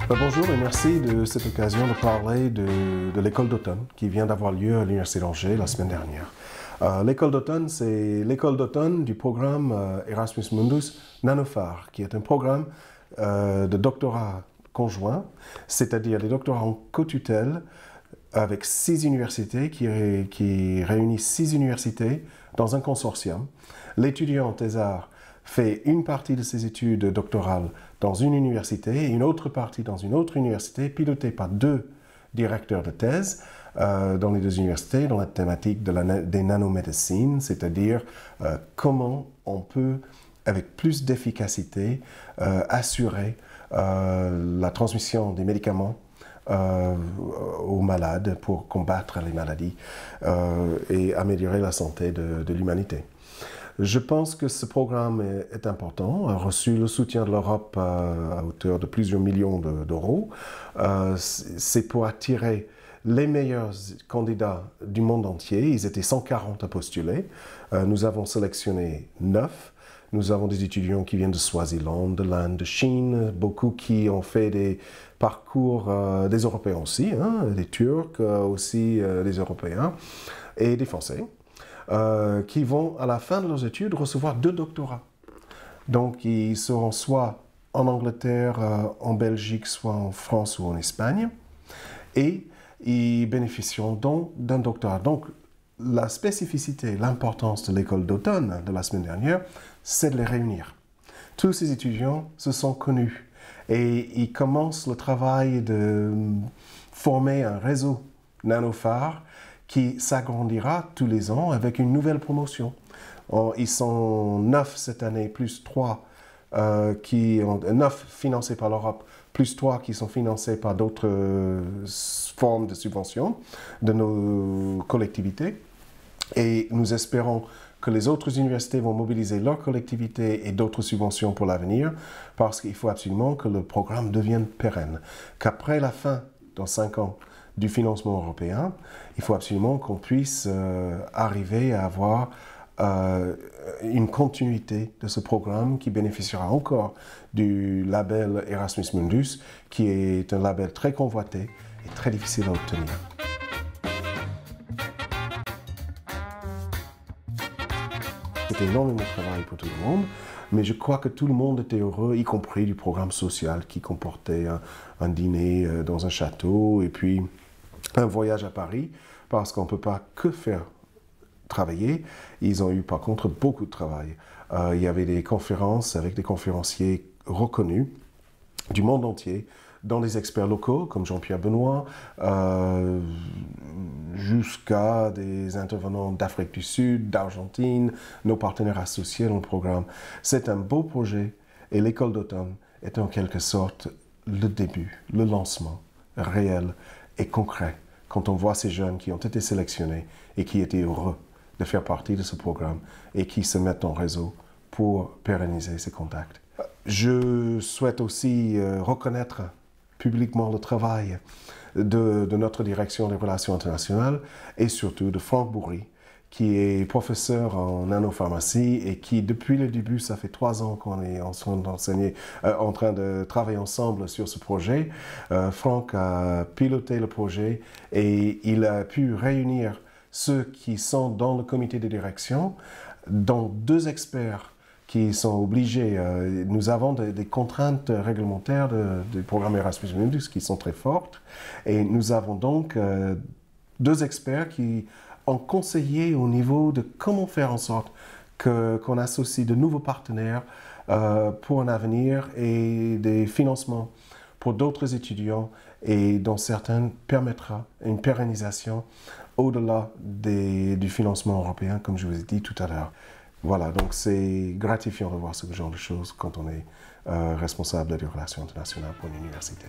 Bonjour et merci de cette occasion de parler de l'école d'automne qui vient d'avoir lieu à l'Université d'Angers la semaine dernière. L'école d'automne, c'est l'école d'automne du programme Erasmus Mundus Nanophare, qui est un programme de doctorat conjoint, c'est-à-dire des doctorats en co-tutelle avec 6 universités qui réunissent 6 universités dans un consortium. L'étudiant thésard fait une partie de ses études doctorales dans une université et une autre partie dans une autre université, pilotée par 2 directeurs de thèse dans les 2 universités, dans la thématique des nanomédecines, c'est-à-dire comment on peut, avec plus d'efficacité, assurer la transmission des médicaments aux malades pour combattre les maladies et améliorer la santé de l'humanité. Je pense que ce programme est important, a reçu le soutien de l'Europe à hauteur de plusieurs millions d'euros. C'est pour attirer les meilleurs candidats du monde entier. Ils étaient 140 à postuler. Nous avons sélectionné 9. Nous avons des étudiants qui viennent de Swaziland, de l'Inde, de Chine, beaucoup qui ont fait des parcours, des Européens aussi, hein, des Turcs aussi, des Européens et des Français. Qui vont, à la fin de leurs études, recevoir 2 doctorats. Donc, ils seront soit en Angleterre, en Belgique, soit en France ou en Espagne, et ils bénéficieront donc d'un doctorat. Donc, la spécificité, l'importance de l'école d'automne de la semaine dernière, c'est de les réunir. Tous ces étudiants se sont connus et ils commencent le travail de former un réseau nanophare qui s'agrandira tous les ans avec une nouvelle promotion. Ils sont 9 cette année, plus 3 9 financés par l'Europe, plus 3 qui sont financés par d'autres formes de subventions de nos collectivités. Et nous espérons que les autres universités vont mobiliser leurs collectivités et d'autres subventions pour l'avenir, parce qu'il faut absolument que le programme devienne pérenne. Qu'après la fin, dans 5 ans, du financement européen, il faut absolument qu'on puisse arriver à avoir une continuité de ce programme qui bénéficiera encore du label Erasmus Mundus, qui est un label très convoité et très difficile à obtenir. C'était énormément de travail pour tout le monde, mais je crois que tout le monde était heureux, y compris du programme social qui comportait un dîner dans un château et puis un voyage à Paris, parce qu'on ne peut pas que faire travailler. Ils ont eu par contre beaucoup de travail. Il y avait des conférences avec des conférenciers reconnus du monde entier, dans des experts locaux comme Jean-Pierre Benoît, jusqu'à des intervenants d'Afrique du Sud, d'Argentine, nos partenaires associés dans le programme. C'est un beau projet et l'école d'automne est en quelque sorte le début, le lancement réel et concret quand on voit ces jeunes qui ont été sélectionnés et qui étaient heureux de faire partie de ce programme et qui se mettent en réseau pour pérenniser ces contacts. Je souhaite aussi reconnaître publiquement le travail de notre direction des relations internationales et surtout de Franck Bourry, qui est professeur en nanopharmacie et qui, depuis le début, ça fait 3 ans qu'on est en train de travailler ensemble sur ce projet. Franck a piloté le projet et il a pu réunir ceux qui sont dans le comité de direction, dont 2 experts qui sont obligés. Nous avons des contraintes réglementaires du programme Erasmus Mundus qui sont très fortes et nous avons donc 2 experts qui ont conseillé au niveau de comment faire en sorte qu'on associe de nouveaux partenaires pour un avenir et des financements pour d'autres étudiants et dont certains permettra une pérennisation au-delà du financement européen, comme je vous ai dit tout à l'heure. Voilà, donc c'est gratifiant de voir ce genre de choses quand on est responsable des relations internationales pour une université.